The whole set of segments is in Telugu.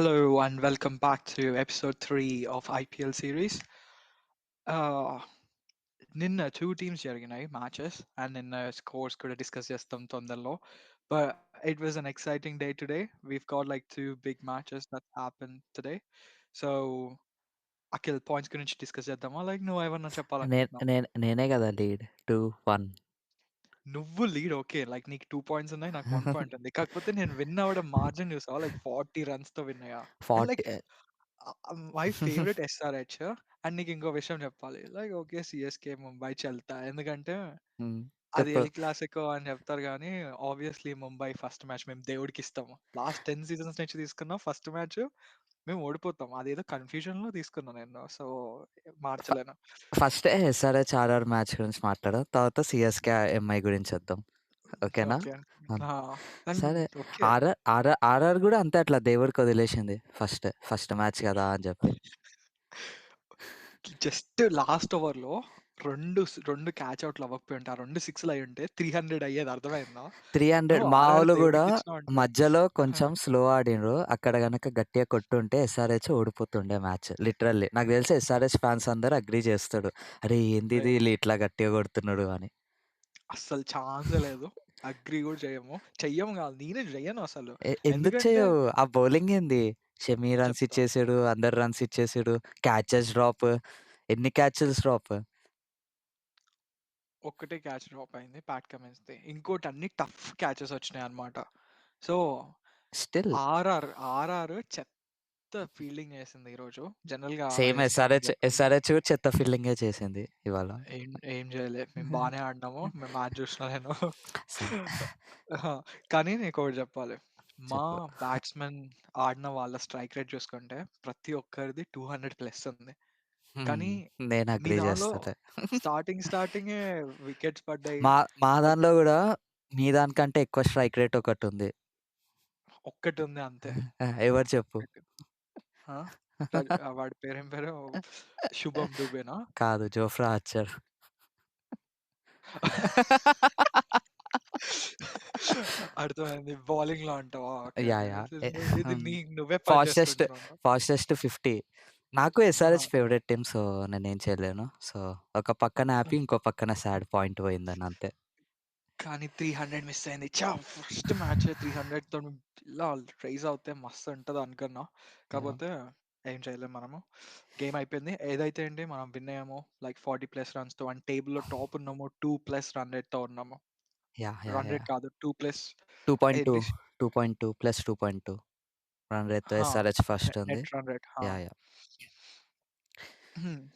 Hello everyone, welcome back to episode 3 of IPL series. Uh, నిన్న టూ టీమ్స్ జరిగినాయి మ్యాచెస్ అండ్ నిన్న స్కోర్స్ కూడా డిస్కస్ చేస్తాం తొందరలో. But it was an exciting day today. We've got like two big matches that happened today. So Akhil points గురించి డిస్కస్ చేద్దామా? లైక్ నువ్వు ఏమన్నా చెప్పాలనుకుంటున్నావు? నేనే కదా లీడ్ 2-1. నువ్వు లీడ్ ఓకే. లైక్ నీకు 2 పాయింట్స్ ఉన్నాయి. నాకు 1 పాయింట్ ఉంది. కాకపోతే నేను విన్ అవ్వడం మార్జిన్ చూసావా? లైక్ 40 రన్స్‌తో విన్ అయ్యా. And 40 like my favourite SRH. And నీకు ఇంకో విషయం చెప్పాలి. లైక్ ఓకే సీఎస్‌కే, ముంబై చెల్తా. ఎందుకంటే హ్మ్. అది చెప్పు. ఎల్ క్లాసికో అని చెప్తారు గానీ, ఆబ్వియస్‌లీ ముంబై ఫస్ట్ మ్యాచ్ మేము దేవుడికిస్తాము. లాస్ట్ 10 సీజన్స్ నుంచి తీసుకున్న ఫస్ట్ మ్యాచ్ మేము ఓడిపోతాం. అదేదో కన్‌ఫ్యూజన్‌లో తీసుకున్నా నేను. సో, ఫ మార్చలేను. ఫస్ట్ ఎస్ఆర్‌హెచ్ ఆర్ఆర్ మ్యాచ్ గురించి మాట్లాడదాం. తర్వాత సీఎస్‌కే ఎంఐ గురించి వద్దాం. ఓకేనా? ఓకే. హ్మ్. ఆ! అండ్ సరే. ఓకే. ఆర్ఆర్ గూడా అంతే అట్లా దేవుడికి వదిలేసింది ఫస్ట్ మ్యాచ్ కదా అని జెప్పి. జస్ట్ లాస్ట్ ఓవర్‌లో 2 క్యాచ్ ఔట్‌లు అవ్వకపోయుంటే, ఆ 2 సిక్స్‌లు అయ్యుంటే 300 అయ్యేది అర్థమైందా? 300 నువ్వు మా ఆర్ఆర్ వోళ్ళు గూడా దేవుడికిచ్చినావంటే మధ్యలో ఆహా! కొంచెం స్లో ఆడిండ్రు. అక్కడ గనక గట్టిగా కొట్టుంటే ఎస్ఆర్‌హెచ్ ఓడిపోతుండే మ్యాచ్. లిటరల్లీ. నాకు తెలిసి ఎస్ఆర్‌హెచ్ ఫ్యాన్స్ అందరూ అగ్రీ చేస్తాడు. అరే! ఏందిది లేదు. ఈళ్ళు ఇట్లా గట్టిగా కొడుతున్నాడు అని. అస్సలు ఛాన్సే లేదు. అగ్రీ గూడా చెయ్యము. చెయ్యము గాదు. నేనే చెయ్యను అసలు. ఎందుకు ఎందుకంటే చేయవు? ఆ బౌలింగ్ ఏంది? షమి రన్స్ చెప్తా. ఇచ్చేసాడు. అందరు రన్స్ ఇచ్చేసాడు. Catches drop. ఎన్ని క్యాచెస్ డ్రాప్? ఒక్కటే క్యాచ్ డ్రాప్ అయింది ప్యాట్ కమిన్స్‌ది. ఇంకోటి అన్ని టఫ్ క్యాచెస్ వచ్చినాయన్నమాట. సో, స్టిల్ ఆర్ఆర్ చెత్త ఫీల్డింగ్ చేసింది ఈరోజు. జనరల్‌గా అలా సేమ్ చేస్తారని చెప్పను. ఎస్ఆర్‌హెచ్ కూడా చెత్త ఫీల్డింగే చేసింది ఇవాళ. ఏం ఏం చేయలే. మేము బానే ఆడినాము. మేము మ్యాచ్ చూసినా నేను. సరే. అహా! కానీ నీకొకటి చెప్పాలి. మా చెప్పు. బ్యాట్స్‌మెన్ ఆడిన వాళ్ళ స్ట్రైక్ రేట్ చూసుకుంటే ప్రతి ఒక్కరిది 200 ప్లస్ ఉంది. హ్మ్. కానీ నేను మీ అగ్రీ దానిలో చేస్తాలే. స్టార్టింగే వికెట్స్ పడ్డాయి. మా మా ఒక దానిలో గూడా మీ దానికంటే ఎక్కువ స్ట్రైక్ రేట్ ఒకటుంది. ఒక్కటుంది అంతే. ఎవరు చెప్పు? ఒక్కటి. ఆ! వాడి పేరేం పేరు? శుభమ్ దుబేనా? కాదు. Jofra Archer. అర్థమైంది. బౌలింగ్‌లో అంటావా? ఓకే. యాహ్! ఓకే. యాహ్! ఇది హ్మ్. నువ్వే పని ఫాస్టెస్ట్ చేసుకుంటున్నావు. ఫాస్టెస్ట్ 50. నాకు ఆహా! SRH favourite team. సో, నేనేం చేయలేను. సో, ఒక పక్కన హ్యాపీ, ఇంకో పక్కన సాడ్ పాయింట్ పోయిందని అంతే. కానీ 300 మిస్ అయింది. ఫస్ట్ మ్యాచే 300 తోని ఇలా రైజ్ అవుతే మస్తుంటది అనుకున్నా. యాహ్! కాపోతే ఏం చేయలేం మనము. గేమ్ అయిపోయింది. ఏదైతే ఏంటి మనం విన్ అయ్యాము. లైక్ 40 ప్లస్ రన్స్‌తో అండ్ టేబుల్‌లో టాప్ ఉన్నాము. 2 ప్లస్ రన్ రేట్‌తో ఉన్నాము. Yeah! Yeah! Run rate yeah! కాదు 2 ప్లస్ 2.2, ఏంటి 2.2 ప్లస్ 2.2 రన్ రేట్‌తో ఆ! ఎస్ఆర్‌హెచ్ ఫస్ట్ ఉంది. Net run rate. ఆ! యాహ్! యాహ్!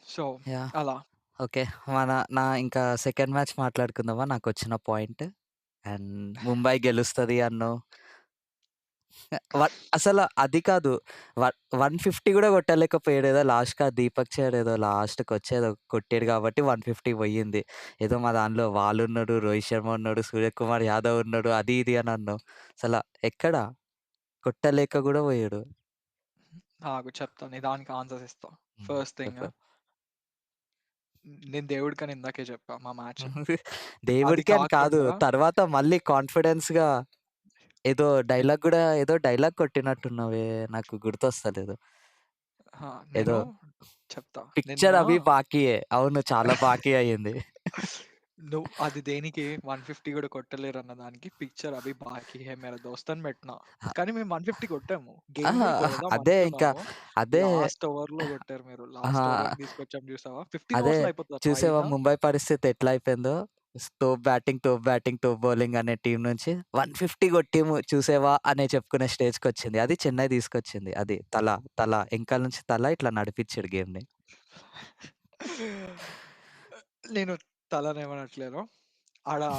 So, yeah! అలా. ఓకే. నా ఇంకా సెకండ్ మ్యాచ్ మాట్లాడుకుందామా? నాకొచ్చిన పాయింట్. అండ్ ముంబై గెలుస్తది అన్నావు. అసల అది కాదు. వ 150 గూడా కొట్టలేకపోయాడు. ఏదో లాస్ట్‌కి ఆ దీపక్ చహర్ ఏదో లాస్ట్‌కొచ్చి ఏదో కొట్టాడు కాబట్టి 150 పోయింది. ఏదో మా దానిలో ఉన్నాడు, రోహిత్ శర్మ ఉన్నాడు, సూర్యకుమార్ యాదవ్ ఉన్నాడు. అది ఇది అని అన్నావు. అసల ఎక్కడ? కొట్టలేక గూడా పోయాడు. ఆగు చెప్తా. నీ దానికి ఆన్సర్స్ ఇస్తా. హ్మ్. ఫస్ట్ థింగ్ చెప్పు. నేను దేవుడికని ఇందాకే చెప్పా మా మ్యాచ్. అది దేవుడికి అని కాదు. కాకుండా తర్వాత మళ్ళీ కాన్ఫిడెన్స్‌గా ఏదో డైలాగ్ కొట్టినట్టున్నావే. నాకు గుర్తొస్తలేదు. నేను ఏదో చెప్తా. నిన్న పిక్చర్ అవి బాకీయే. అవును. చాలా బాకీ అయింది. నువ్వు అది దేనికి 150 కూడా కొట్టలేరన్న దానికి పిక్చర్ అభి బాకీ హై మేరా దోస్త్ అని పెట్టినా. కానీ మేము 150 కొట్టాము. గేమ్ అహా! కూడా పోదాం అదే ఇంకా అనుకున్నాము. అదే లాస్ట్ ఓవర్‌లో కొట్టారు మీరు. లాస్ట్ అహా! ఓవర్‌కి తీసుకొచ్చాం చూసావా? 15 అదే ఓవర్స్‌లో అయిపోతదా ట్రై చూసావా అయినా? ముంబై పరిస్థితి ఎట్లా అయిపోయిందో? తోప్ బౌలింగ్ అనే టీమ్ నుంచి 150 కొట్టిము చూసావా అనే చెప్పుకునే స్టేజ్‌కొచ్చింది. అది చెన్నై తీసుకొచ్చింది. అది తల ఎనకాల నుంచి ఇట్లా నడిపిచ్చాడు గేమ్‌ని. నేను తలనేమనట్లేను.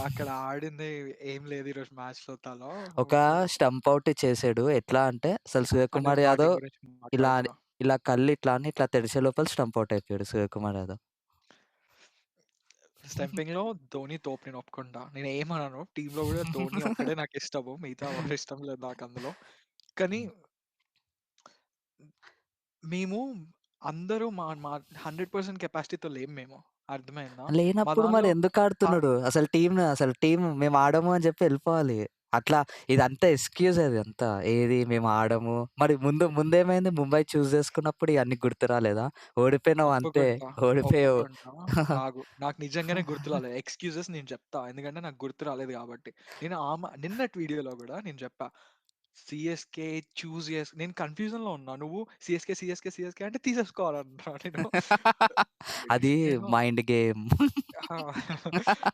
అక్కడ ఆడింది ఏం లేదు ఈరోజు మ్యాచ్‌లో తల. ఒక స్టంప్ ఔట్ చేసాడు. ఎట్లా అంటే అసలు అంటే సూర్యకుమార్ యాదవ్ బ్యాటింగ్ గురించి ఇలా అని మాట్లాడుతున్నా. ఇలా కళ్ళు ఇట్లా అని ఇట్లా తెరిచే లోపల స్టంప్ ఔట్ అయిపోయాడు సూర్యకుమార్ యాదవ్. స్టంపింగ్‌లో ధోని తోపు నేను ఒప్పుకుంటా. నేనేమనను. టీమ్‌లో గూడా ధోని ఒక్కడే నాకిష్టము. మిగతా ఎవరు ఇష్టం లేదు నాకందులో. కానీ మేము అందరూ మా మా 100% కెపాసిటీతో లేము మేము. అర్థమైందా? మా లేనప్పుడు మరి దానిలో ఎందుకు హ ఆడుతున్నాడు? అసలు టీమ్ మేము ఆడము అని చెప్పి ఎళ్ళిపోవాలి. అట్లా ఇదంతా ఎక్స్‌క్యూజ్ అదంతా. ఏది మేము ఆడము. మరి ముందేమైంది ముంబై చూజ్ చేసుకున్నప్పుడు ఇయన్నీ గుర్తు రాలేదా? ఓడిపోయినావు అంతే. ఒప్పుకుంటా. ఓడిపోయావు. ఒప్పుకుంటా. ఆగు. నాకు నిజంగానే గుర్తు రాలేదు. ఎక్స్‌క్యూజెస్ నేను చెప్తా. ఎందుకంటే నాకు గుర్తు రాలేదు కాబట్టి. నేను నిన్నటి వీడియోలో గూడా నేను చెప్పా. సీఎస్‌కే చూజ్ నేను కన్‌ఫ్యూజన్‌లో ఉన్నా. నువ్వు సీఎస్‌కే అంటే తీసేసుకోవాలన్నా నేను. అది నేను మైండ్ గేమ్. ఆ!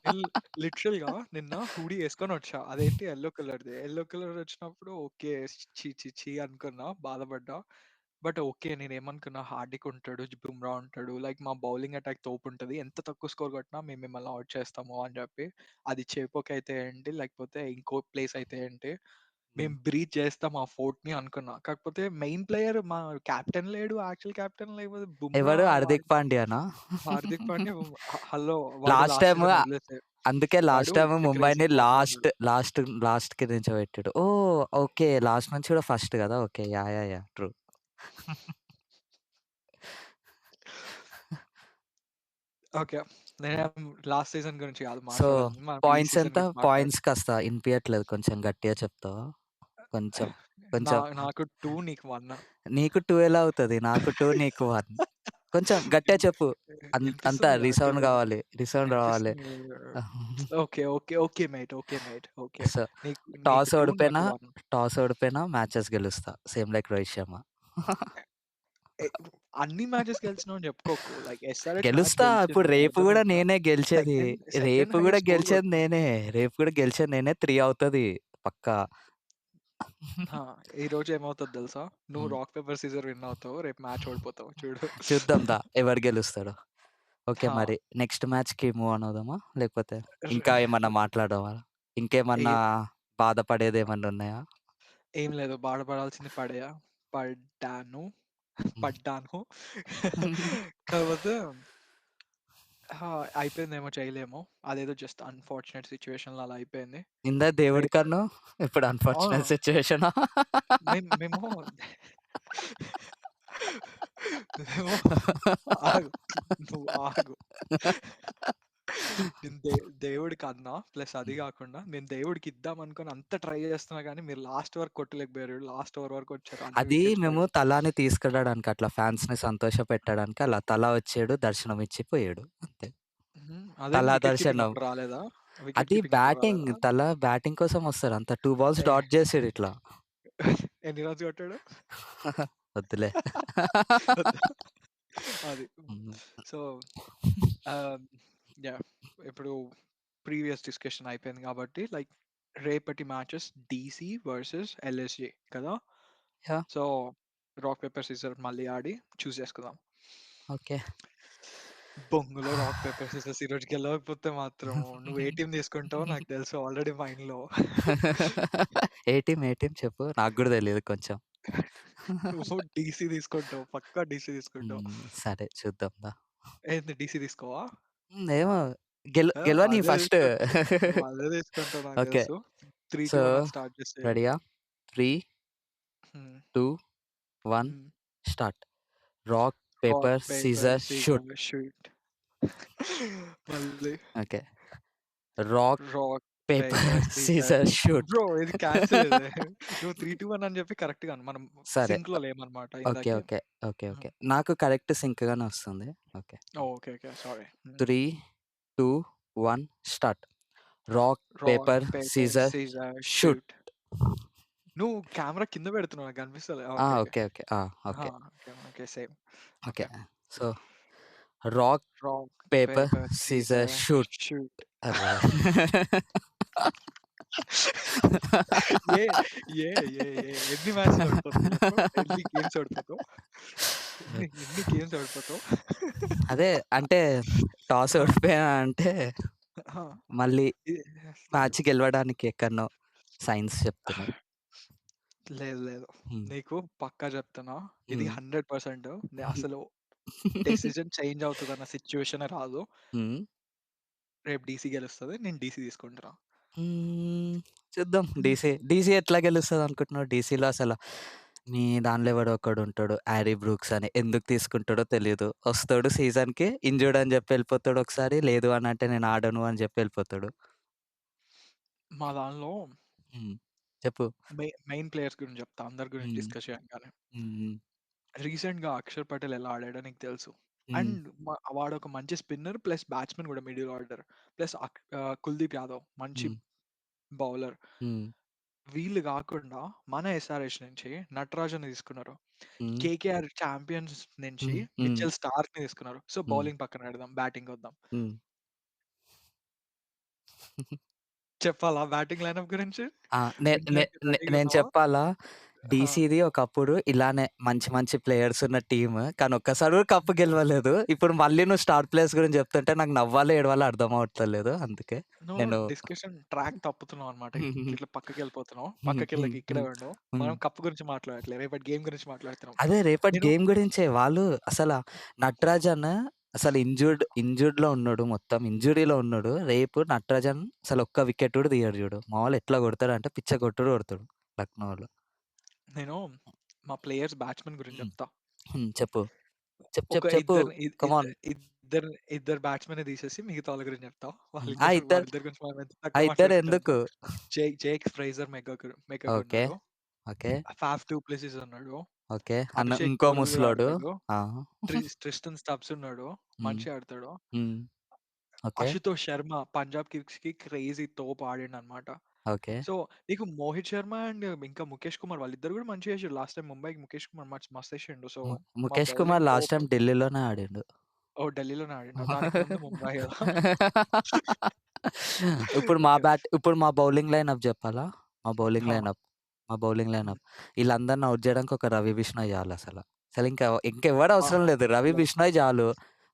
నేను లిటరల్‌గా నిన్న హూడీ యేసుకొనొచ్చా. అదేంటి యెల్లో కలర్‌ది. యెల్లో కలర్ వచ్చినప్పుడు ఓకే. ఛీ! ఛీ! ఛీ! అనుకున్నా. బాధపడ్డా. But okay. నేనేమనుకున్నా హార్దిక్ ఉంటాడు, బుమ్రా ఉంటాడు. లైక్ మా బౌలింగ్ అటాక్ తోపుంటది. ఎంత తక్కువ స్కోర్ కొట్టినా మేము మిమ్మల్ని ఔట్ చేస్తాము అని చెప్పి. అది చేపోక్ అయితే ఏంటి, లేకపోతే ఇంకో ప్లేస్ అయితే ఏంటి, హ్మ్. మేము బ్రీచ్ చేస్తాం ఆ ఫోర్ట్‌ని అనుకున్నా. కాకపోతే మెయిన్ ప్లేయర్ మా కెప్టెన్ లేడు. యాక్చువల్ కెప్టెన్ లేకపోతే బుమ్రా ఎవరు వాడు 'హార్దిక్ పాండ్యానా'? హార్దిక్ పాండ్యా హలో వాడు లాస్ట్ లాస్ట్ టైమ్ సీజన్ వదిలేసాడు. అందుకే లాస్ట్ వాడు టైమ్ పిచ్చి ముంబైని క్రేజీ ఫామ్‌లో ఉన్నాడు. లాస్ట్‌కి నించోబెట్టాడు. ఓహ్! ఓకే. లాస్ట్ నుంచి కూడా ఫస్ట్ కదా! ఓకే. యాహ్! ట్రూ. ఓకే. నేనేం లాస్ట్ సీజన్ గురించి కాదు సో, మాట్లాడాల్సింది. మనం ఈ పాయింట్స్ సీజన్ ఎంత? గురించి పాయింట్స్ కాస్త ఇనిపియట్లేదు. కొంచెం గట్టిగా చెప్తావా? కొంచెం. కొంచెం. నాకు 2 నీకు 1. నీకు 2 ఎలా అవుతది? నాకు 2 నీకు 1. కొంచెం గట్టిగా చెప్పు. అంతా ఇనిపిస్తుంది కదా! రీసౌండ్ కావాలి. రీసౌండ్ రావాలి. ఇనిపిస్తుంది. ఓకే. మేట్. ఓకే. సో, నీకు టాస్ 2 ఓడిపోయినా నాకు 1. టాస్ ఓడిపోయినా మ్యాచెస్ గెలుస్తా. Same like Rohit Sharma. ఎ అన్ని మ్యాచెస్ గెలిచినావని చెప్పుకోకు. లైక్ ఎస్ఆర్‌హెచ్ మ్యాచ్ గెలుస్తా. ఇప్పుడు గెలిచిండు రేపు గూడా అర్థమైందా? నేనే గెలిచేది. సెకండ్ సెకండ్ రేపు గూడా హైయెస్ట్ స్కోర్ గెలిచేది కొట్టిండు. నేనే. రేపు కూడా గెలిచేది నేనే. 3 అవుతది పక్కా. ఆ! ఈరోజు ఏమవుతదో తెలుసా? నువ్వు హ్మ్. రాక్ పేపర్ సీజర్ విన్ అవుతావు. రేపు మ్యాచ్ ఓడిపోతావు చూడు. చూద్దాం ఎవరు గెలుస్తాడో. ఓకే. ఆ! మరి నెక్స్ట్ మ్యాచ్‌కి మూవ్ ఆన్ అవుదామా? లేకపోతే ఇంకా ఏమన్నా మాట్లాడమా? ఇంకేమన్నా ఏం బాధపడేదేమన్నా ఉన్నాయా? ఏం లేదు. బాధపడాల్సింది పడ్డాను. పడ్డాను. కాకపోతే అయిపోయిందేమో చేయలేము. అదేదో జస్ట్ అన్‌ఫార్చునేట్ సిట్యుయేషన్‌లో అలా అయిపోయింది. ఇందాక రేపు దేవుడికన్నావు. ఇప్పుడు ఆ! అన్‌ఫార్చునేట్ సిట్యుయేషనా? మేము మేము ఆగు. నువ్వు ఆగు. నేను దేవుడికన్నా ప్లస్ అది గాకుండా నేను దేవుడికిద్దాం అనుకోని అంత ట్రై చేస్తున్నా గానీ మీరు లాస్ట్ వరకు కొట్టలేకపోయారు. లాస్ట్ ఓవర్ వరకు వచ్చారు. అన్ని అది వికెట్స్ మేము పడి. తలాని తీసుకెళ్ళడానికి అట్లా ఫాన్స్‌ని సంతోషపెట్టడానికి అలా తలా వచ్చాడు, దర్శనం ఇచ్చి పోయాడు. అంతే. అదేంది తలా వికెట్ కీపింగ్ దర్శనం. అప్పుడు రాలేదా? వికెట్ అది కీపింగ్ అప్పుడు బ్యాటింగ్. రాలేదా? తల బ్యాటింగ్ కోసం వస్తారు. అంత 2 బాల్స్ ఏ డాట్ చేసాడిట్లా. ఎన్ని రన్స్ కొట్టాడు? వద్దులే. వద్దా? అది. హ్మ్. సో, ఆహ్, యాహ్! ఇప్పుడు ప్రీవియస్ డిస్కషన్ అయిపోయింది కాబట్టి లైక్ రేపటి మ్యాచెస్ డీసీ వర్సెస్ ఎల్ఎస్జీ కదా! Yeah! So, rock paper scissor మళ్ళీ ఆడి చూజ్ చేసుకుందాం. ఓకే. బొంగులో రాక్ పేపర్ సీజర్స్ ఈరోజు గెలవకపోతే మాత్రం నువ్వు ఏ టీమ్ తీసుకుంటావో నాకు తెలుసు ఆల్రెడీ మైండ్‌లో. ఏ టీమ్ చెప్పు? నాకు గూడా తెలీదు కొంచెం. నువ్వు డీసీ తీసుకుంటావు. పక్కా డీసీ తీసుకుంటావు. సరే చూద్దాం ఏంది డీసీ తీసుకోవా? ఏమో ఆ! గెలవని అదే ఫస్ట్. తీసుకుంటావు. నువ్వు అదే తీసుకుంటావు నాకు ఓకే. తెలుసు. 3, సో, 2, 1 అని స్టార్ట్ చేసేయి. రెడీయా? 3, హ్మ్. 2, 1 hmm. Start. Rock, rock, paper, paper, scissor, shoot. Scissor, shoot. మళ్ళీ okay. Rock, rock, paper, paper, scissor scissor, shoot. Bro ఇది క్యాన్సిల్ ఇది. నువ్వు 3, 2, 1 అని చెప్పి కరెక్ట్‌గా మనం సరే. సింక్‌లో లేమన్నమాట ఓకే. ఇందాకే. ఓకే. ఓకే. హ్మ్. ఓకే. నాకు కరెక్ట్ సింక్‌గానే వస్తుంది. Okay. Okay. Sorry. 3, 2, 1 start. Rock, rock, paper, paper, scissor, scissor, shoot. Shoot. నువ్వు కెమెరా కింద పెడుతున్నావు నాకు కనిపిస్తలే. ఓకే. ఓకే. ఆ! Okay. Okay. Same. Okay. Okay. So, rock, rock, paper, paper, scissor, scissor, shoot. Shoot. అర్రే! ఏ ఏ ఎన్ని మ్యాచ్‌లు ఓడిపోతావు చెప్పు? ఎన్ని గేమ్స్ ఓడిపోతావు? ఎన్ని గేమ్స్ ఓడిపోతావు? అదే అంటే టాస్ ఆ! ఓడిపోయానా అంటే ఆ! మళ్ళీ ఇది మ్యాచ్ గెలవడానికి ఎక్కడనో సైన్స్ చెప్తున్నాయి. లేదు. హ్మ్. నీకు పక్కా చెప్తున్నా. ఇది హ్మ్. 100% అసలు డెసిషన్ చేంజ్ అవుతదన్న సిట్యుయేషనే రాదు. హ్మ్. రేపు డీసీ గెలుస్తది. నేను డీసీ తీసుకుంటున్నా. హ్మ్. చూద్దాం. డీసీ ఎట్లా గెలుస్తదనుకుంటున్నావు? డీసీలో అసల మీ దానిలో ఎవడో ఒకడుంటాడు. 'హ్యారీ బ్రూక్స్' అని. ఎందుకు తీసుకుంటాడో తెలీదు. వస్తాడు సీజన్‌కి ఇంజ్యూర్డ్ అని జెప్పి ఎళ్ళిపోతాడు ఒకసారి. లేదు అనంటే నేను ఆడను అని జెప్పి ఎళ్ళిపోతాడు. మా దానిలో హ్మ్. చెప్పు. మెయిన్ ప్లేయర్స్ గురించి చెప్తా. అందరి గురించి హ్మ్. డిస్కస్ చేయంగానే. హ్మ్. హ్మ్. రీసెంట్‌గా 'అక్షర్ పటేల్' ఎలా ఆడాడో నీకు తెలుసు. హ్మ్. అండ్ వాడొక మంచి స్పిన్నర్ ప్లస్ బ్యాట్స్‌మన్ గూడా middle order. Plus 'Kuldeep Yadav' మంచి హ్మ్. బౌలర్. హ్మ్. వీళ్ళు గాకుండా మన ఎస్ఆర్‌హెచ్ నుంచి నటరాజన్‌ని తీసుకున్నారు. హ్మ్. కేకేఆర్ చాంపియన్స్ నుంచి హ్మ్. హ్మ్. మిచెల్ స్టార్క్‌ని తీసుకున్నారు. సో, హ్మ్. బౌలింగ్ పక్కన పెడదాం. బ్యాటింగ్‌కొద్దాం. హ్మ్. చెప్పాలా బ్యాటింగ్ లైనప్ గురించి? ఆ! నే నే వినడానికి నే రెడీగా నేను ఉన్నావా? చెప్పాలా? ఆ! డీసీది ఒకప్పుడు ఇలానే మంచి మంచి ప్లేయర్స్ ఉన్న టీమ్. కానీ ఒక్కసారి కూడా కప్ గెలవలేదు. ఇప్పుడు మళ్ళీ నువ్వు స్టార్ ప్లేయర్స్ గురించి చెప్తుంటే నాకు నవ్వాలో, ఏడవాలో అర్థం అవ్వట్లేదు. అందుకే నువ్వు నేను డిస్కషన్ ట్రాక్ తప్పుతున్నావన్నమాట. ఇట్లా పక్కకెళ్ళిపోతున్నావు. హ్మ్. హ్మ్. పక్కకెళ్ళకి ఇక్కడే హ్మ్. ఉండు. హ్మ్. మనం కప్ గురించి మాట్లాడట్లే. రేపటి గేమ్ గురించి మాట్లాడుతున్నాం. అదే రేపటి నేను గేమ్ గురించే. వాళ్ళు నటరాజన్ అసలు ఇంజ్యూర్డ్‌లో ఉన్నాడు. మొత్తం ఇంజ్యూరీలో ఉన్నాడు. రేపు నటరాజన్ అసలు ఒక్క వికెట్ కూడా తీయడు చూడు. మామూలు ఎట్లా కొడతాడంటే పిచ్చ కొట్టుడు కొడతాడు లక్నోలో. నేను మా ప్లేయర్స్ బ్యాట్స్‌మెన్ గురించి హ్మ్. చెప్తా. హ్మ్. చెప్పు. ఒక చెప్పు. ఇద్దరు ఇద్ కమ్ ఇద్ద ఆన్. ఇద్దరు ఇద్దరు బ్యాట్స్‌మెన్‌ని తీసేసి మిగతా వాళ్ళ గురించి చెప్తా. ఆ వాళ్ళిద్దరి గురించి మనం ఎంత ఆ తక్కువ మాట్లాడుకుంటే అంత. ఇద్దరెందుకు? Jake Fraser McGurk okay. ఉన్నాడు. ఓకే. ఫాఫ్ డు ప్లెసిస్ ఉన్నాడు. ఓకే. అభిషేక్ ఇంకో పోర్గల్ కూడా ముసలోడు. ఆడతాడు. ఆ! ట్రిస్టన్ స్టబ్స్ ఉన్నాడు. హ్మ్. మంచిగా ఆడతాడు. హ్మ్. ఓకే. అశుతోష్ శర్మ పంజాబ్ కింగ్స్‌కి క్రేజీ తోపు ఆడిండనమాట. ఓకే. సో, నీకు మోహిత్ శర్మ అండ్ ఇంకా ముఖేష్ కుమార్ వాళ్ళిద్దరు కూడా మంచిగా చేసిర్రు. లాస్ట్ టైమ్ ముంబైకి ముఖేష్ కుమార్ మస్తేసిండు. సో, మా ముఖేష్ కుమార్ బౌలింగ్ లాస్ట్ తోపు. టైమ్ ఢిల్లీలోనే ఆడిండు. ఓహ్! ఢిల్లీలోనే ఆడిండా? దానికి ముందు ముంబై గదా! ఓకే. ఇప్పుడు మా బౌలింగ్ లైనప్ జెప్పాలా? మా బౌలింగ్ ఆ! లైనప్. మా బౌలింగ్ హ్మ్. లైనప్. ఈళ్ళందరిని ఔట్ జేయడానికి ఒక రవి బిష్నాయ్ చాలసల. ఇంకెవ్వరు ఆ! అవసరం లేదు. రవి ల బిష్నాయ్ చాలు.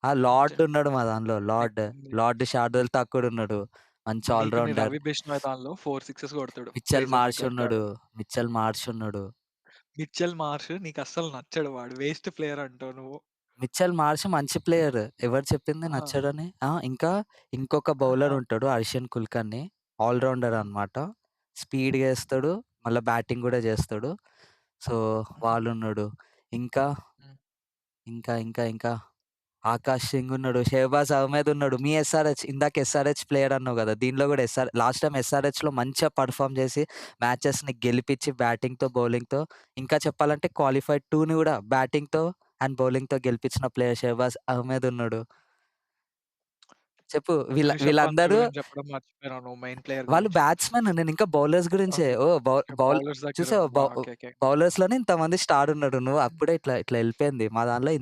ఆ జ లార్డ్ ఉన్నాడు మా దాంట్లో. నీకు నీ లార్డ్ శార్దూల్ ఠాకూర్ ఉన్నాడు. మంచి ఆల్ నీకు నీ రౌండర్. రవి బిష్ణోయ్ దానిలో 4 సిక్సెస్ కొడతాడు. మిచ్చెల్ ఫ్రేజర్ మార్ష్ మెక్‌గర్‌కి ఉన్నాడు. ఆడు. మిచ్చెల్ మార్ష్ ఉన్నాడు. మిచెల్ మార్ష్ నీకస్సలు నచ్చడు వాడు. వేస్ట్ ప్లేయర్ అంటావు నువ్వు. మిచ్చెల్ మార్ష్ మంచి ప్లేయర్. ఎవరు చెప్పింది ఆ! నచ్చడని? ఆ! ఇంకా ఇంకొక ఆహా! బౌలర్ ఉంటాడు 'హర్షన్ కుల్కర్ని' ఆల్ రౌండర్ హ్మ్. అన్నమాట. స్పీడ్‌గా ఏస్తాడు. మళ్ళా బ్యాటింగ్ గూడా జేస్తాడు. సో, హుహు. వాళ్ళున్నాడు. ఇంకా, హ్మ్. ఇంకా 'ఆకాష్ సింగ్' ఉన్నాడు. 'షెహబాజ్ అహ్మద్' ఉన్నాడు. మీ ఎస్ఆర్‌హెచ్ ఇందాక ఎస్ఆర్‌హెచ్ ప్లేయర్ అన్నావు గదా! దీనిలో గూడా లాస్ట్ టైమ్ ఎస్ఆర్‌హెచ్‌లో మంచిగా పెర్ఫార్మ్ జేసి మ్యాచెస్‌ని గెలిపిచ్చి బ్యాటింగ్‌తో, బౌలింగ్‌తో ఇంకా చెప్పాలంటే క్వాలిఫైడ్ 2ని గూడా బ్యాటింగ్‌తో అండ్ బౌలింగ్‌తో గెలిపించిన ప్లేయర్ 'షెహబాజ్ అహ్మద్' ఉన్నాడు. చెప్పు రిషబ్ పంత్ వీళ్ళందరూ గురించి చెప్పడం మర్చిపోయినావు నువ్వు మెయిన్ ప్లేయర్ వాళ్ళు గురించి. బ్యాట్స్‌మెన్. నేనింకా బౌలర్స్ గురించే. ఓకే. ఓహ్! ఓకే. బౌలర్స్ దగ్గర చూసావా ఉన్నావా? ఓకే. ఓకే. బౌలర్స్‌లోనే ఇంతమంది స్టార్ ఉన్నాడు. నువ్వు అప్పుడే ఇట్లా ఎళ్ళిపోయింది. మా దాంట్లో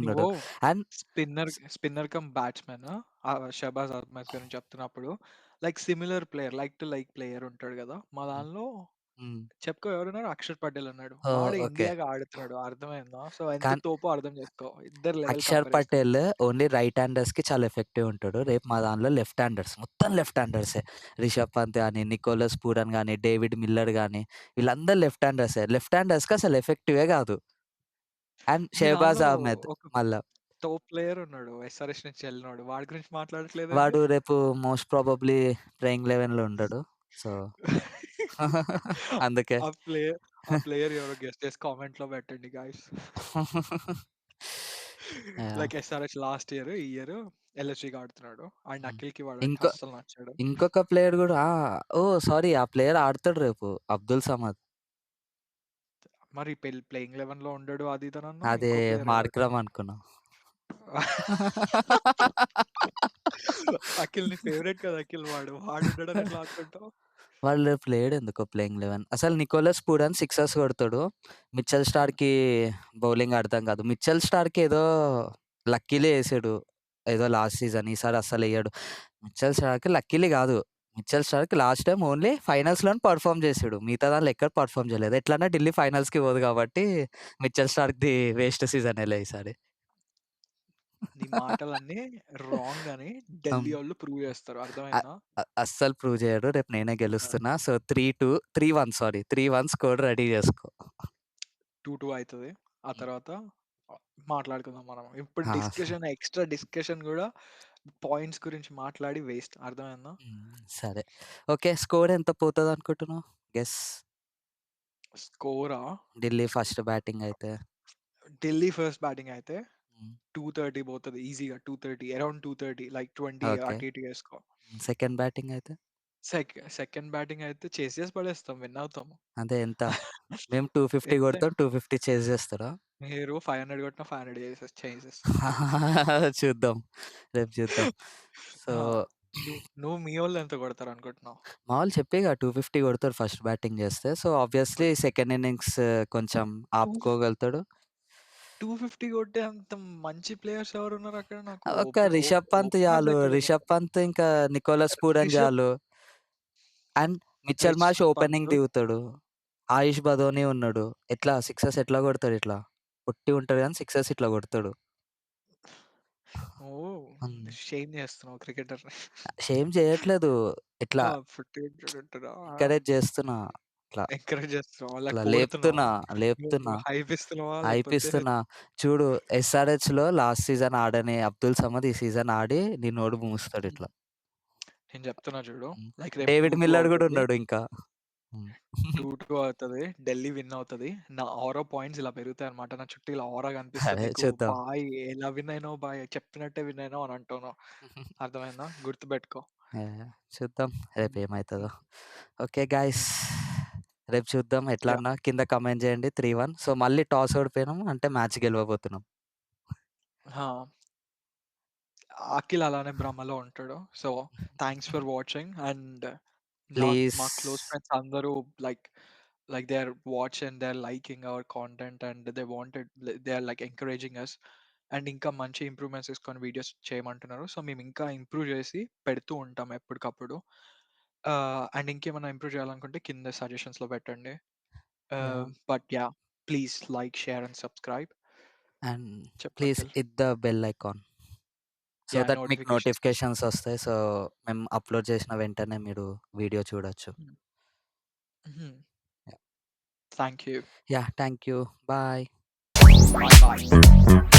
నువ్వు ఇంతమందున్నారు. And spinner cum batsman 'Shahbaz Ahmed' గురించి చెప్తున్నప్పుడు లైక్ టు లైక్ ప్లేయర్ ఉంటాడు గదా! మా హ్మ్. దానిలో హ్మ్. చెప్పుకో ఎవరున్నారు 'అక్షర్ పటేల్' ఉన్నాడు. ఓహ్! వాడు ఓకే. ఇండియాకి ఆడుతున్నాడు. అర్థమైందా? సో, ఎంత కానీ తోపో అర్థం చేసుకో. ఇద్దరు లెవెల్ అక్షర్ కంపేర్ చేస్తే. పటేల్ ఓన్లీ రైట్ హ్యాండర్స్‌కి చాలా ఎఫెక్టివ్ ఉంటాడు. రేపు మా దాంట్లో లెఫ్ట్ హ్యాండర్స్ మొత్తం లెఫ్ట్ హ్యాండర్సే. రిషబ్ పంత్ గాని, నికోలస్ పూరన్ గాని, డేవిడ్ మిల్లర్ గాని వీళ్ళందరూ లెఫ్ట్ హ్యాండర్సే. లెఫ్ట్ హ్యాండర్స్‌కి అసలు ఎఫెక్టివే గాదు. అండ్ మీ షెహబాజ్ దానిలో అహ్మద్ ఒక మళ్ళా. టాప్ ప్లేయర్ ఉన్నాడు. ఎస్ఆర్‌హెచ్ నుంచి ఎళ్ళినోడు. వాడి గురించి మాట్లాడట్లేదేంది? వాడు రేపు మోస్ట్ ప్రాబబ్లీ ప్లేయింగ్ 11లో ఉండడు. సో, అందుకే. ఆ ప్లేయర్ ఆ ప్లేయర్ ఎవరో గెస్ చేసి కామెంట్‌లో పెట్టండి guys. Yeah! Like SRH last year, ఈ ఇయర్ ఎల్ఎస్‌జికి ఆడుతున్నాడు. అండ్ హ్మ్. అఖిల్‌కి వాడంటే ఇంకో అస్సలు నచ్చడు. ఇంకొక ప్లేయర్ గూడా ఓహ్! సారీ ఆ ప్లేయర్ ఆడతాడు రేపు. అబ్దుల్ సమద్. మరి ప్లేయింగ్ 11లో ఉండడు అది ఇది అని అన్నావు. అదే ఇంకో ప్లేయర్ ఎవరు? మార్క్రమ్ అనుకున్నా. అఖిల్ నీ ఫేవరెట్ కదా! అఖిల్ వాడు. వాడుండడని ఎట్లా అనుకుంటావు? వాళ్ళు రేపు లేడెందుకో ప్లేయింగ్ 11. అసలు నికోలస్ పూరన్ సిక్సర్స్ కొడతాడు. మిచెల్ హ్మ్. స్టార్క్‌కి బౌలింగ్ అర్థం కాదు. మిచెల్ స్టార్క్ ఏదో లక్కీలే ఏసాడు. ఏదో లాస్ట్ సీజన్. ఈసారి అస్సలెయ్యడు. మిచెల్ స్టార్క్ లక్కీలీ గాదు. Mitchell Starc last time only ఫైనల్స్‌లోనే పెర్ఫార్మ్ చేసాడు. మిగతా దాంట్లో ఎక్కడ పెర్ఫార్మ్ చేయలేదు. ఎట్లన్నా ఢిల్లీ ఫైనల్స్‌కి పోదు కాబట్టి మిచెల్ స్టార్క్‌ది వేస్ట్ సీజనేలే ఈసారి. నీ మాటలన్నీ రాంగ్ అని హ్మ్. ఢిల్లీ వోళ్ళు ప్రూవ్ చేస్తారు. అ అర్థమైందా? అ అస్సలు ప్రూవ్ చేయడు. రేపు నేనే ఆ! గెలుస్తున్నా. సో, 3-1 సారీ 3-1 స్కోర్ రెడీ చేసుకో. 2-2 అయితది. ఆ హ్మ్. తర్వాత మాట్లాడుకుందాం మనం. ఇప్పుడు ఆ! స ఎక్స్‌ట్రా డిస్కషన్ గూడా పాయింట్స్ గురించి మాట్లాడి వేస్ట్. అర్థమైందా? సరే. ఓకే. స్కోర్ ఎంత పోతదనుకుంటున్నావు? గెస్. స్కోరా ఢిల్లీ ఫస్ట్ బ్యాటింగ్ అయితే. ఢిల్లీ ఫస్ట్ బ్యాటింగ్ అయితే హ్మ్. 230 పోతది ఈజీగా. 230 అరౌండ్ 230 లైక్ 20 ఓకే. అటు ఇటు ఏసుకో. సెకండ్ బ్యాటింగ్ అయితే? సెకండ్ బ్యాటింగ్ అయితే చేసేసి పడేస్తాం. విన్ అవుతాము. అదే ఎంత? మేము 250 ఎంత కొడతాం. 250 చేజ్ చేస్తారా? మీరు 500 కొట్టినా 500 చేసేస్తాం. చూద్దాం. రేపు చూద్దాం. సో, ఆ! నువ్వు మీ వోళ్ళు ఎంత కొడతారనుకుంటున్నావు? మా వాళ్ళు చెప్పేగా 250 కొడతారు ఫస్ట్ బ్యాటింగ్ చేస్తే. సో, ఆబ్వియస్లీ సెకండ్ ఇన్నింగ్స్ కొంచెం టూ ఆపుకోగలుగుతాడు. 250 కొట్టే అంత మంచి ప్లేయర్స్ ఎవరున్నారక్కడ? నాకు ఒక్క రిషబ్ పంత్ ఓపెనర్స్ చాలు. ఎక్కడ రిషబ్ పంత్ ఇంకా నికోలస్ పూరన్ రిషబ్ చాలు. And Mitchell Marsh Rishabh Pant, opening దిగుతాడు. ఆయుష్ బదోని ఉన్నాడు. ఎట్లా సిక్సర్స్ ఎట్లా కొడతాడు ఇట్లా? పొట్టిగా ఉంటాడు గానీ సిక్సర్స్ ఇట్లా కొడతాడు. ఓహ్! హ్మ్. షేమ్ చేస్తున్నావు క్రికెటర్‌ని. షేమ్ చేయట్లేదు. ఇట్లా ఆ! ఫుట్టిగుంటాడంటారా? ఎంకరేజ్ చేస్తున్నా. ఇట్లా, ఎంకరేజ్ చేస్తున్నావా? ఇట్లా లేక పొగుడుతున్నావా? లేపుతున్నా, నువ్వు లేపుతున్నా, హైప్ ఇస్తున్నావా? లేకపోతే హైపిస్తున్నా. చూడు ఎస్ఆర్‌హెచ్‌లో లాస్ట్ సీజన్ ఆడని అబ్దుల్ సమద్ ఈ సీజన్ ఆడి నీ నోరు హ్మ్. మూస్తాడిట్లా. నేను చెప్తున్నా చూడు. హ్మ్. లైక్ రేపు డేవిడ్ 2-2 మిల్లర్ గూడా అవుతది. ఉన్నాడు ఇంకా. హ్మ్. 2-2 అవుతది. ఢిల్లీ విన్ అవుతది. నా ఆరా పాయింట్స్ ఇలా పెరుగుతాయన్నమాట. నా చుట్టూ ఇలా ఆరా కనిపిస్తది అదే నీకు. చూద్దాం. బాయ్ ఎలా విన్ అయినావు బాయ్ చెప్పినట్టే విన్ అయినావు అని అంటున్నావు. అర్థమైందా? గుర్తుపెట్టుకో. యాహ్! చూద్దాం హ్మ్. రేపేమైతదో. హ్మ్. Okay guys. హ్మ్. రేపు చూద్దాం యాహ్! ఎట్లన్నా కింద కామెంట్ చేయండి 3-1. సో, మళ్ళీ టాస్ ఓడిపోయినాం అంటే మ్యాచ్ గెలవబోతున్నాం. ఆ! అఖిల్ అలానే భ్రమలో ఉంటాడు. So, thanks for watching and please మా క్లోజ్ ఫ్రెండ్స్ అందరూ like they are watching, they are liking our content and they are like encouraging us. And ఇంకా మంచి ఇంప్రూవ్‌మెంట్స్ తీసుకొని వీడియోస్ చేయమంటున్నారు. సో, మేము ఇంకా ఇంప్రూవ్ చేసి పెడుతూ ఉంటాం ఎప్పటికప్పుడు. అండ్ ఇంకేమైనా ఇంప్రూవ్ చేయాలనుకుంటే కింద సజెషన్స్‌లో పెట్టండి. Yeah! But yeah! Please like, share and subscribe. And చెప్పు please Akhil. Hit the bell icon. So yeah! That మీకు నోటిఫికేషన్స్ కోసం. నోటిఫికేషన్స్ ఒస్తాయి. సో, మేము అప్‌లోడ్ చేసిన వెంటనే మీరు వీడియో చూడొచ్చు. Hmm. Hmm. Yeah! Thank you. Yeah! Thank you. Bye. Bye bye.